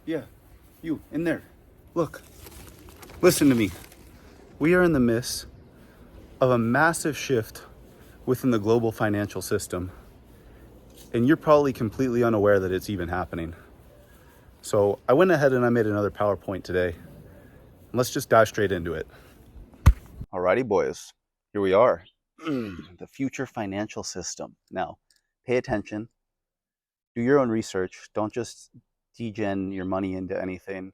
Yeah, you, in there. Look, listen to me. We are in the midst of a massive shift within the global financial system, and you're probably completely unaware that it's even happening. So I went ahead and I made another PowerPoint today. Let's just dive straight into it. Alrighty, boys. Here we are. The future financial system. Now, pay attention. Do your own research. Don't just degen your money into anything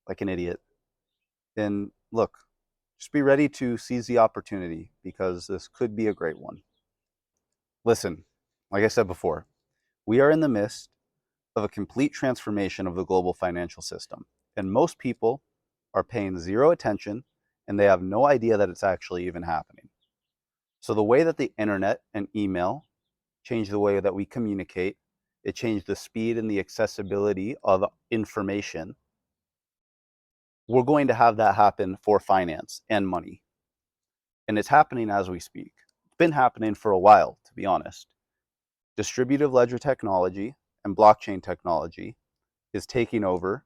like an idiot. And look, just be ready to seize the opportunity because this could be a great one. Listen, like I said before, we are in the midst of a complete transformation of the global financial system. And most people are paying zero attention and they have no idea that it's actually even happening. So the way that the internet and email changed the way that we communicate, it changed the speed and the accessibility of information. We're going to have that happen for finance and money. And it's happening as we speak. It's been happening for a while, to be honest. Distributed ledger technology and blockchain technology is taking over.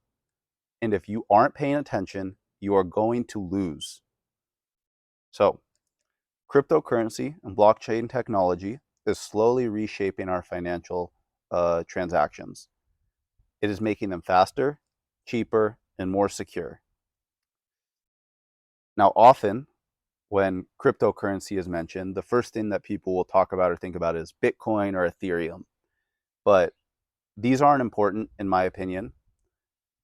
And if you aren't paying attention, you are going to lose. So, cryptocurrency and blockchain technology is slowly reshaping our financial transactions. It is making them faster, cheaper, and more secure. Now, often when cryptocurrency is mentioned, the first thing that people will talk about or think about is Bitcoin or Ethereum. But these aren't important, in my opinion.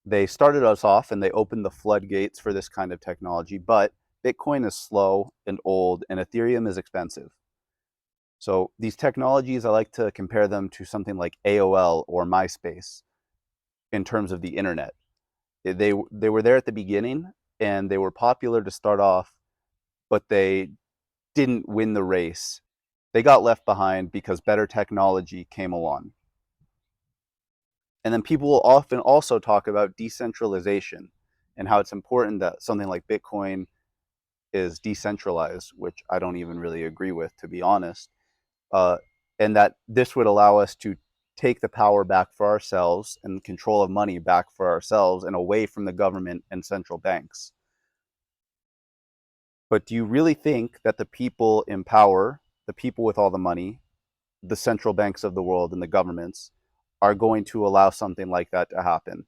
They started us off and they opened the floodgates for this kind of technology, but Bitcoin is slow and old, and Ethereum is expensive. So these technologies, I like to compare them to something like AOL or MySpace in terms of the internet. They were there at the beginning, and they were popular to start off, but they didn't win the race. They got left behind because better technology came along. And then people will often also talk about decentralization and how it's important that something like Bitcoin is decentralized, which I don't even really agree with, to be honest. And that this would allow us to take the power back for ourselves and control of money back for ourselves and away from the government and central banks. But do you really think that the people in power, the people with all the money, the central banks of the world and the governments are going to allow something like that to happen,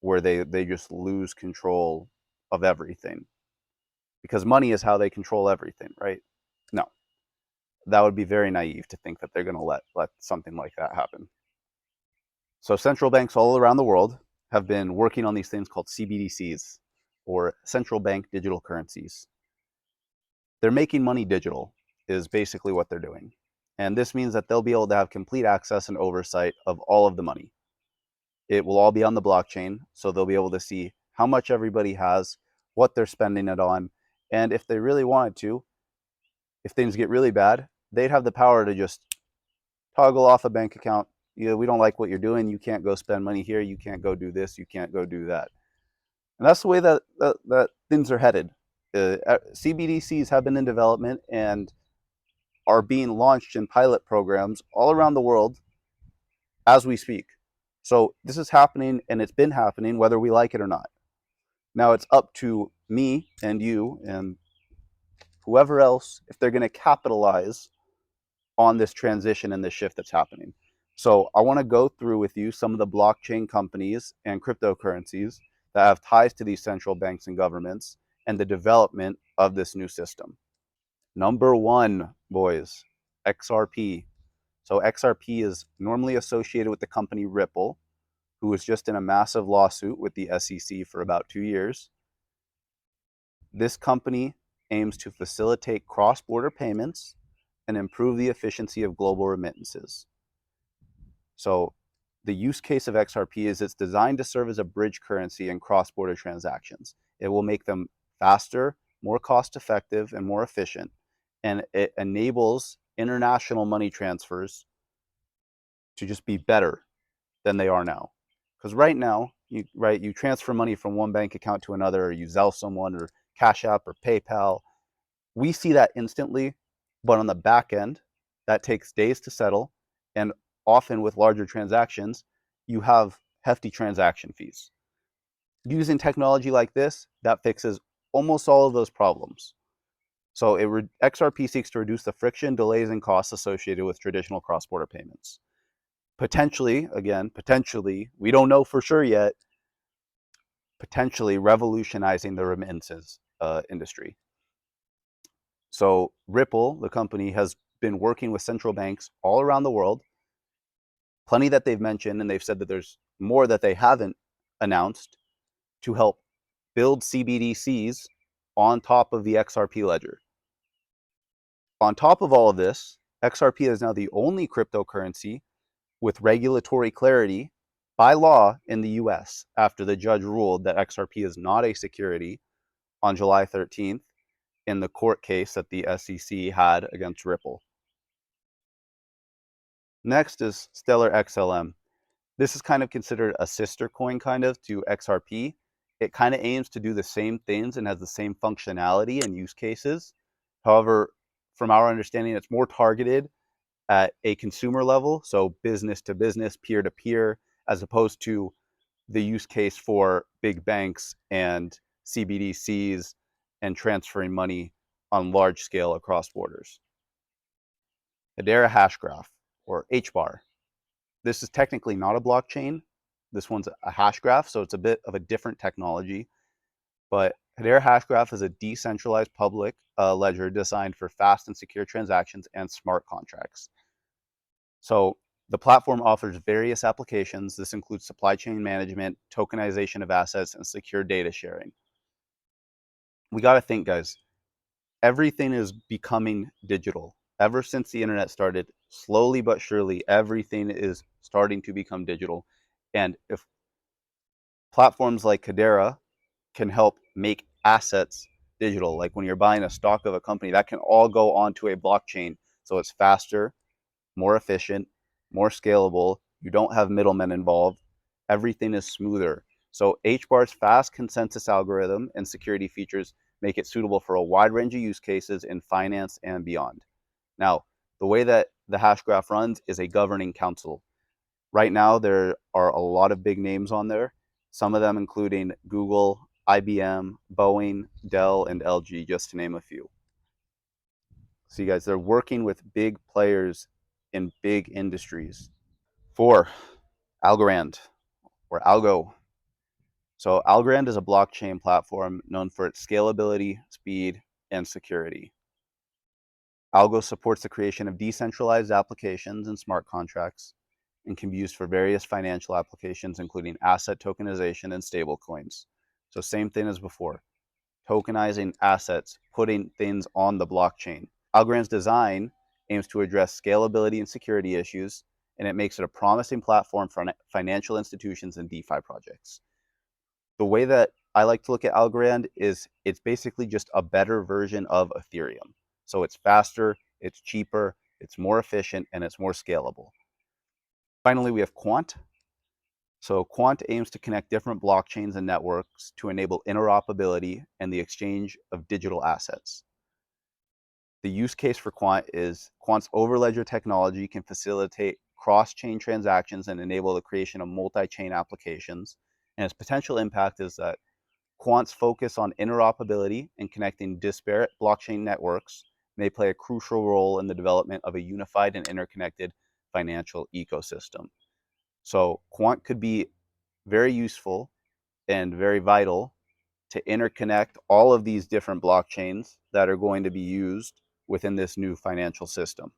where they just lose control of everything? Because money is how they control everything, right? No, that would be very naive to think that they're going to let something like that happen. So central banks all around the world have been working on these things called CBDCs, or central bank digital currencies. They're making money digital, is basically what they're doing. And this means that they'll be able to have complete access and oversight of all of the money. It will all be on the blockchain, so they'll be able to see how much everybody has, what they're spending it on, and if they really wanted to, if things get really bad, they'd have the power to just toggle off a bank account. We don't like what you're doing. You can't go spend money here. You can't go do this. You can't go do that. And that's the way that things are headed. CBDCs have been in development and are being launched in pilot programs all around the world as we speak. So this is happening, and it's been happening whether we like it or not. Now it's up to me and you and whoever else if they're going to capitalize on this transition and this shift that's happening. So I want to go through with you some of the blockchain companies and cryptocurrencies that have ties to these central banks and governments and the development of this new system. Number one, boys, XRP. So XRP is normally associated with the company Ripple, who was just in a massive lawsuit with the SEC for about 2 years. This company aims to facilitate cross-border payments and improve the efficiency of global remittances. So the use case of XRP is it's designed to serve as a bridge currency in cross-border transactions. It will make them faster, more cost-effective, and more efficient. And it enables international money transfers to just be better than they are now. Because right now, you transfer money from one bank account to another, or you Zelle someone, or Cash App, or PayPal. We see that instantly, but on the back end, that takes days to settle. And often with larger transactions, you have hefty transaction fees. Using technology like this, that fixes almost all of those problems. So XRP seeks to reduce the friction, delays, and costs associated with traditional cross-border payments. Potentially, we don't know for sure yet, potentially revolutionizing the remittances industry. So Ripple, the company, has been working with central banks all around the world, plenty that they've mentioned, and they've said that there's more that they haven't announced, to help build CBDCs on top of the XRP ledger. On top of all of this, XRP is now the only cryptocurrency with regulatory clarity by law in the US after the judge ruled that XRP is not a security on July 13th in the court case that the SEC had against Ripple. Next is Stellar XLM. This is kind of considered a sister coin to XRP. It kind of aims to do the same things and has the same functionality and use cases. However, from our understanding, it's more targeted at a consumer level, so business to business, peer to peer, as opposed to the use case for big banks and CBDCs and transferring money on large scale across borders. Adera Hashgraph, or HBAR. This is technically not a blockchain. This one's a hash graph, so it's a bit of a different technology. But Adera Hashgraph is a decentralized public ledger designed for fast and secure transactions and smart contracts. So the platform offers various applications. This includes supply chain management, tokenization of assets, and secure data sharing. We got to think, guys, everything is becoming digital. Ever since the internet started, slowly but surely, everything is starting to become digital. And if platforms like Adera can help make assets digital, like when you're buying a stock of a company, that can all go onto a blockchain. So it's faster, more efficient, more scalable. You don't have middlemen involved. Everything is smoother. So HBAR's fast consensus algorithm and security features make it suitable for a wide range of use cases in finance and beyond. Now, the way that the hash graph runs is a governing council. Right now, there are a lot of big names on there, some of them including Google, IBM, Boeing, Dell, and LG, just to name a few. So you guys, they're working with big players in big industries. 4, Algorand, or ALGO. So Algorand is a blockchain platform known for its scalability, speed, and security. ALGO supports the creation of decentralized applications and smart contracts and can be used for various financial applications, including asset tokenization and stablecoins. So same thing as before, tokenizing assets, putting things on the blockchain. Algorand's design aims to address scalability and security issues, and it makes it a promising platform for financial institutions and DeFi projects. The way that I like to look at Algorand is it's basically just a better version of Ethereum. So it's faster, it's cheaper, it's more efficient, and it's more scalable. Finally, we have Quant. So Quant aims to connect different blockchains and networks to enable interoperability and the exchange of digital assets. The use case for Quant is Quant's overledger technology can facilitate cross-chain transactions and enable the creation of multi-chain applications. And its potential impact is that Quant's focus on interoperability and connecting disparate blockchain networks may play a crucial role in the development of a unified and interconnected financial ecosystem. So Quant could be very useful and very vital to interconnect all of these different blockchains that are going to be used within this new financial system.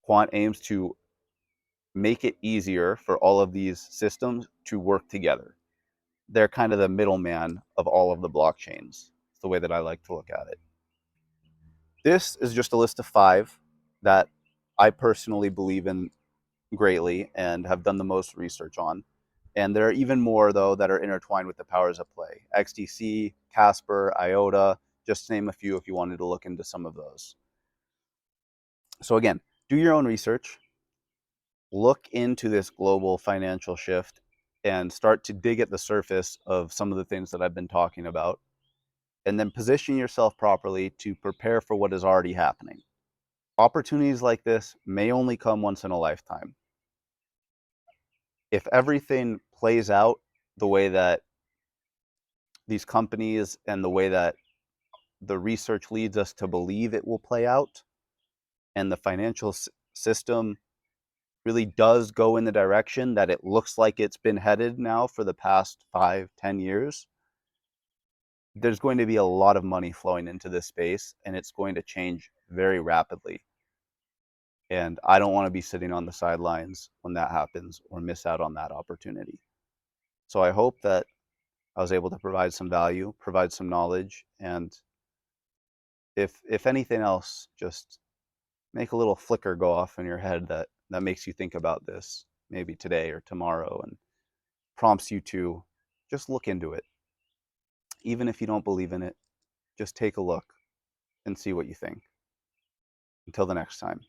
Quant aims to make it easier for all of these systems to work together. They're kind of the middleman of all of the blockchains. It's the way that I like to look at it. This is just a list of 5 that I personally believe in greatly and have done the most research on. And there are even more, though, that are intertwined with the powers of play. XDC, Casper, IOTA, just to name a few if you wanted to look into some of those. So again, do your own research. Look into this global financial shift and start to dig at the surface of some of the things that I've been talking about. And then position yourself properly to prepare for what is already happening. Opportunities like this may only come once in a lifetime. if everything plays out the way that these companies and the way that the research leads us to believe it will play out, and the financial system really does go in the direction that it looks like it's been headed now for the past 5-10 years, there's going to be a lot of money flowing into this space, and it's going to change very rapidly. And I don't want to be sitting on the sidelines when that happens or miss out on that opportunity. So I hope that I was able to provide some value, provide some knowledge, and if anything else, just make a little flicker go off in your head that makes you think about this maybe today or tomorrow, and prompts you to just look into it. Even if you don't believe in it, just take a look and see what you think. Until the next time.